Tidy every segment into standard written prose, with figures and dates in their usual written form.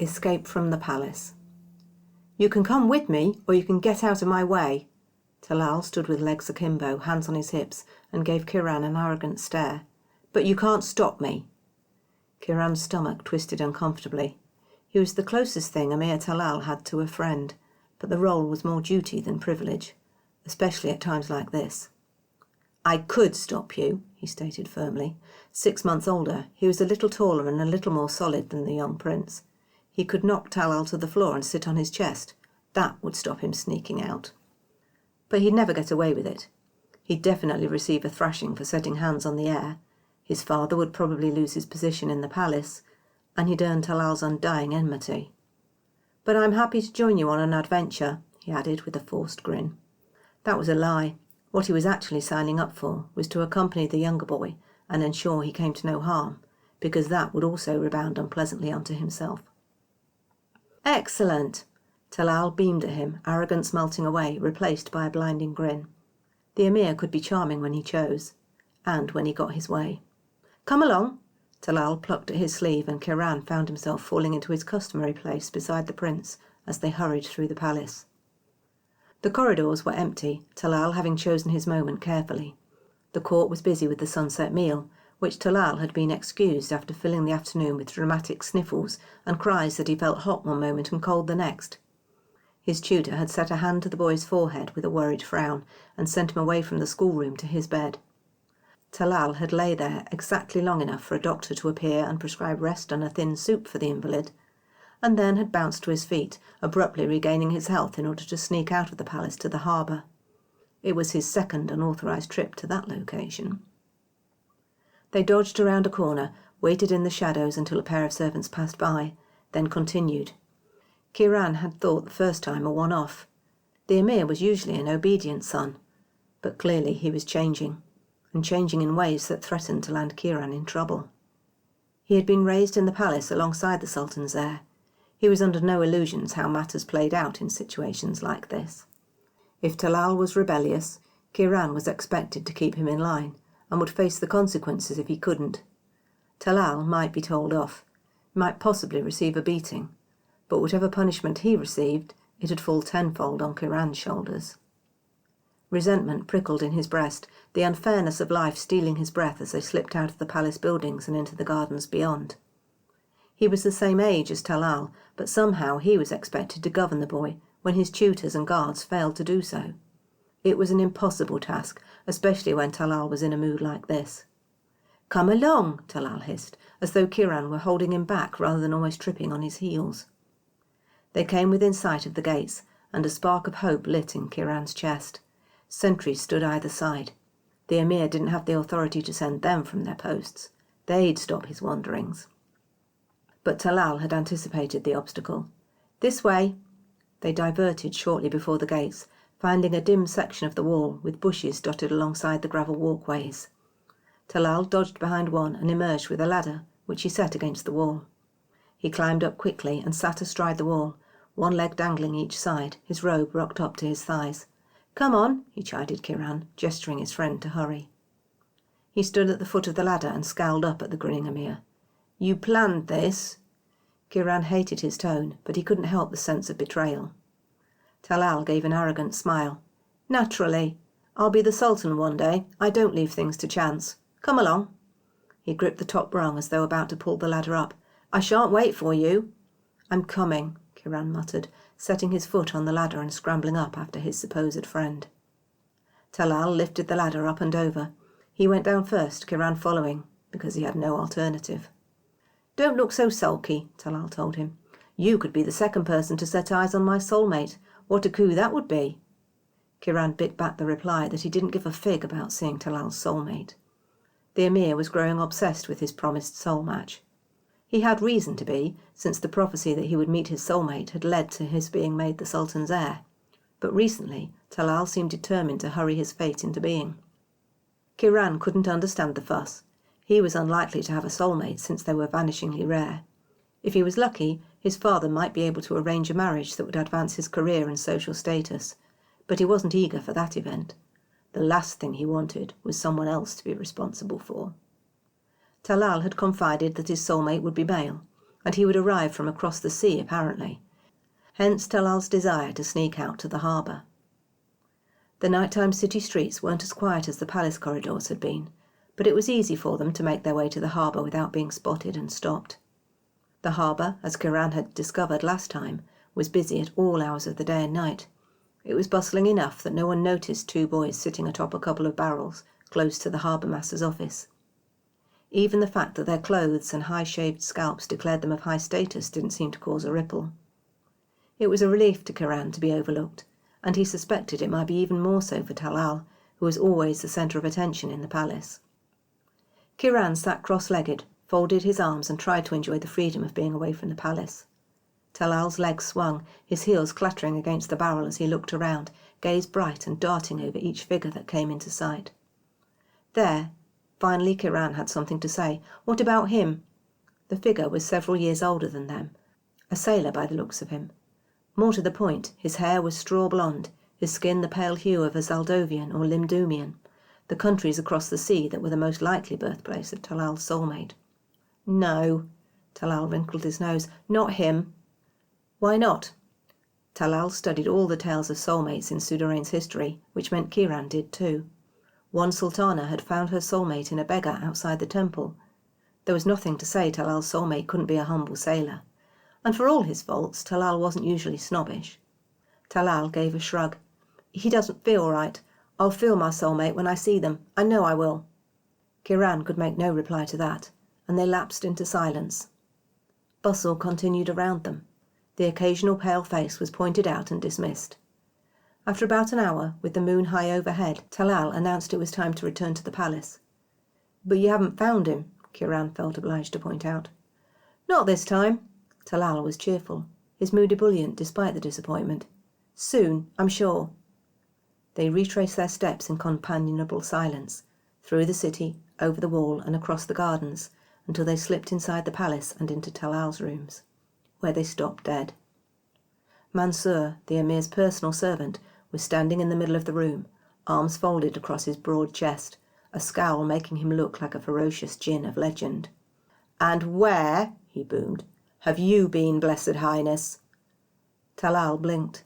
Escape from the palace. "You can come with me, or you can get out of my way." Talal stood with legs akimbo, hands on his hips, and gave Qiran an arrogant stare. "But you can't stop me." Qiran's stomach twisted uncomfortably. He was the closest thing Amir Talal had to a friend, but the role was more duty than privilege, especially at times like this. "I could stop you," he stated firmly. 6 months older, he was a little taller and a little more solid than the young prince. He could knock Talal to the floor and sit on his chest. That would stop him sneaking out. But he'd never get away with it. He'd definitely receive a thrashing for setting hands on the heir. His father would probably lose his position in the palace, and he'd earn Talal's undying enmity. "But I'm happy to join you on an adventure," he added with a forced grin. That was a lie. What he was actually signing up for was to accompany the younger boy and ensure he came to no harm, because that would also rebound unpleasantly onto himself. "Excellent!" Talal beamed at him, arrogance melting away, replaced by a blinding grin. The Emir could be charming when he chose, and when he got his way. "Come along!" Talal plucked at his sleeve, and Qiran found himself falling into his customary place beside the prince as they hurried through the palace. The corridors were empty, Talal having chosen his moment carefully. The court was busy with the sunset meal, which Talal had been excused after filling the afternoon with dramatic sniffles and cries that he felt hot one moment and cold the next. His tutor had set a hand to the boy's forehead with a worried frown and sent him away from the schoolroom to his bed. Talal had lay there exactly long enough for a doctor to appear and prescribe rest and a thin soup for the invalid, and then had bounced to his feet, abruptly regaining his health in order to sneak out of the palace to the harbour. It was his second unauthorised trip to that location. They dodged around a corner, waited in the shadows until a pair of servants passed by, then continued. Qiran had thought the first time a one-off. The Emir was usually an obedient son, but clearly he was changing, and changing in ways that threatened to land Qiran in trouble. He had been raised in the palace alongside the sultan's heir. He was under no illusions how matters played out in situations like this. If Talal was rebellious, Qiran was expected to keep him in line, and would face the consequences if he couldn't. Talal might be told off, might possibly receive a beating, but whatever punishment he received, it'd fall tenfold on Qiran's shoulders. Resentment prickled in his breast, the unfairness of life stealing his breath as they slipped out of the palace buildings and into the gardens beyond. He was the same age as Talal, but somehow he was expected to govern the boy when his tutors and guards failed to do so. It was an impossible task, especially when Talal was in a mood like this. "Come along," Talal hissed, as though Qiran were holding him back rather than almost tripping on his heels. They came within sight of the gates, and a spark of hope lit in Qiran's chest. Sentries stood either side. The Emir didn't have the authority to send them from their posts. They'd stop his wanderings. But Talal had anticipated the obstacle. "This way." They diverted shortly before the gates, finding a dim section of the wall with bushes dotted alongside the gravel walkways. Talal dodged behind one and emerged with a ladder, which he set against the wall. He climbed up quickly and sat astride the wall, one leg dangling each side, his robe rocked up to his thighs. "Come on," he chided Qiran, gesturing his friend to hurry. He stood at the foot of the ladder and scowled up at the grinning Emir. "You planned this?" Qiran hated his tone, but he couldn't help the sense of betrayal. Talal gave an arrogant smile. "Naturally. I'll be the Sultan one day. I don't leave things to chance. Come along." He gripped the top rung as though about to pull the ladder up. "I shan't wait for you." "I'm coming," Qiran muttered, setting his foot on the ladder and scrambling up after his supposed friend. Talal lifted the ladder up and over. He went down first, Qiran following, because he had no alternative. "Don't look so sulky," Talal told him. "You could be the second person to set eyes on my soulmate. What a coup that would be." Qiran bit back the reply that he didn't give a fig about seeing Talal's soulmate. The Emir was growing obsessed with his promised soul match. He had reason to be, since the prophecy that he would meet his soulmate had led to his being made the Sultan's heir. But recently, Talal seemed determined to hurry his fate into being. Qiran couldn't understand the fuss. He was unlikely to have a soulmate since they were vanishingly rare. If he was lucky, his father might be able to arrange a marriage that would advance his career and social status, but he wasn't eager for that event. The last thing he wanted was someone else to be responsible for. Talal had confided that his soulmate would be male, and he would arrive from across the sea apparently. Hence Talal's desire to sneak out to the harbour. The nighttime city streets weren't as quiet as the palace corridors had been, but it was easy for them to make their way to the harbour without being spotted and stopped. The harbour, as Qiran had discovered last time, was busy at all hours of the day and night. It was bustling enough that no one noticed two boys sitting atop a couple of barrels close to the harbour master's office. Even the fact that their clothes and high-shaved scalps declared them of high status didn't seem to cause a ripple. It was a relief to Qiran to be overlooked, and he suspected it might be even more so for Talal, who was always the centre of attention in the palace. Qiran sat cross-legged, folded his arms and tried to enjoy the freedom of being away from the palace. Talal's legs swung, his heels clattering against the barrel as he looked around, gaze bright and darting over each figure that came into sight. There, finally Qiran had something to say. What about him? The figure was several years older than them, a sailor by the looks of him. More to the point, his hair was straw blonde, his skin the pale hue of a Zaldovian or Limdumian, the countries across the sea that were the most likely birthplace of Talal's soulmate. No, Talal wrinkled his nose, not him. Why not? Talal studied all the tales of soulmates in Sudarain's history, which meant Qiran did too. One sultana had found her soulmate in a beggar outside the temple. There was nothing to say Talal's soulmate couldn't be a humble sailor. And for all his faults, Talal wasn't usually snobbish. Talal gave a shrug. He doesn't feel right. I'll feel my soulmate when I see them. I know I will. Qiran could make no reply to that, and they lapsed into silence. Bustle continued around them. The occasional pale face was pointed out and dismissed. After about an hour, with the moon high overhead, Talal announced it was time to return to the palace. But you haven't found him, Qiran felt obliged to point out. Not this time. Talal was cheerful, his mood ebullient despite the disappointment. Soon, I'm sure. They retraced their steps in companionable silence, through the city, over the wall and across the gardens, until they slipped inside the palace and into Talal's rooms, where they stopped dead. Mansur, the emir's personal servant, was standing in the middle of the room, arms folded across his broad chest, a scowl making him look like a ferocious djinn of legend. "And where," he boomed, "have you been, Blessed Highness?" Talal blinked.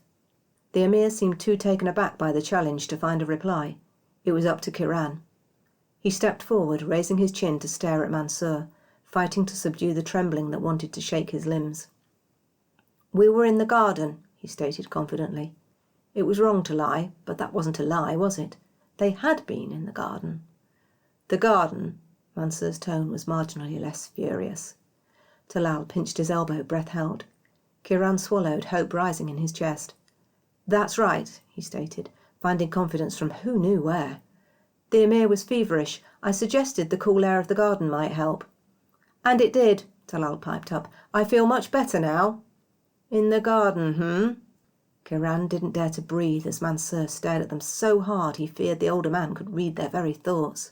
The emir seemed too taken aback by the challenge to find a reply. It was up to Qiran. He stepped forward, raising his chin to stare at Mansur, fighting to subdue the trembling that wanted to shake his limbs. "We were in the garden," he stated confidently. It was wrong to lie, but that wasn't a lie, was it? They had been in the garden. The garden? Mansur's tone was marginally less furious. Talal pinched his elbow, breath held. Qiran swallowed, hope rising in his chest. "That's right," he stated, finding confidence from who knew where. "The emir was feverish. I suggested the cool air of the garden might help." "And it did," Talal piped up. "I feel much better now." "In the garden, Qiran didn't dare to breathe as Mansur stared at them so hard he feared the older man could read their very thoughts.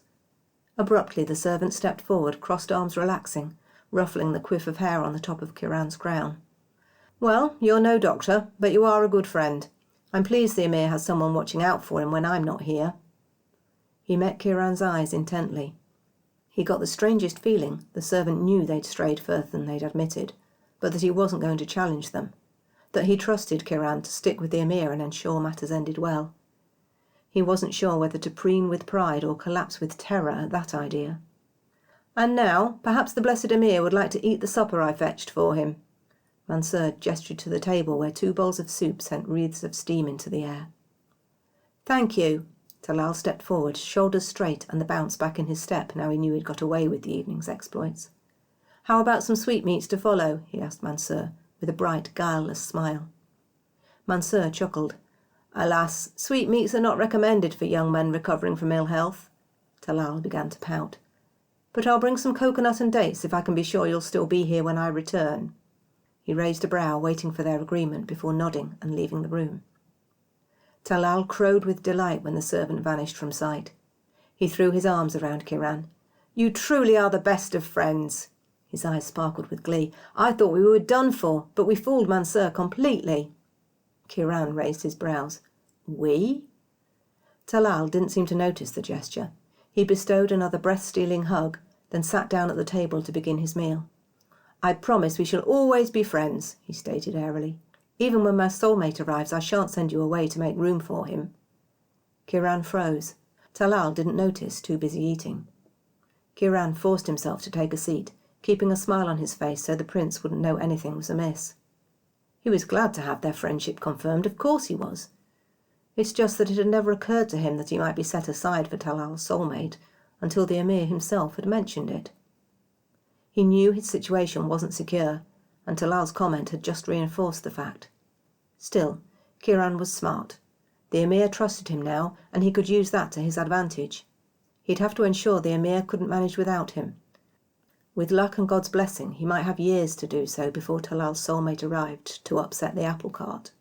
Abruptly the servant stepped forward, crossed arms relaxing, ruffling the quiff of hair on the top of Qiran's crown. "Well, you're no doctor, but you are a good friend. I'm pleased the emir has someone watching out for him when I'm not here." He met Qiran's eyes intently. He got the strangest feeling the servant knew they'd strayed further than they'd admitted, but that he wasn't going to challenge them, that he trusted Qiran to stick with the emir and ensure matters ended well. He wasn't sure whether to preen with pride or collapse with terror at that idea. "And now, perhaps the blessed emir would like to eat the supper I fetched for him." Mansur gestured to the table where 2 bowls of soup sent wreaths of steam into the air. "Thank you." Talal stepped forward, shoulders straight and the bounce back in his step now he knew he'd got away with the evening's exploits. "How about some sweetmeats to follow?" he asked Mansur, with a bright, guileless smile. Mansur chuckled. "Alas, sweetmeats are not recommended for young men recovering from ill health." Talal began to pout. "But I'll bring some coconut and dates if I can be sure you'll still be here when I return." He raised a brow, waiting for their agreement before nodding and leaving the room. Talal crowed with delight when the servant vanished from sight. He threw his arms around Qiran. "You truly are the best of friends." His eyes sparkled with glee. "I thought we were done for, but we fooled Mansur completely." Qiran raised his brows. "We?" Talal didn't seem to notice the gesture. He bestowed another breath-stealing hug, then sat down at the table to begin his meal. "I promise we shall always be friends," he stated airily. "Even when my soulmate arrives, I shan't send you away to make room for him." Qiran froze. Talal didn't notice, too busy eating. Qiran forced himself to take a seat, keeping a smile on his face so the prince wouldn't know anything was amiss. He was glad to have their friendship confirmed, of course he was. It's just that it had never occurred to him that he might be set aside for Talal's soulmate until the Emir himself had mentioned it. He knew his situation wasn't secure, and Talal's comment had just reinforced the fact. Still, Qiran was smart. The Emir trusted him now, and he could use that to his advantage. He'd have to ensure the Emir couldn't manage without him. With luck and God's blessing, he might have years to do so before Talal's soulmate arrived to upset the apple cart.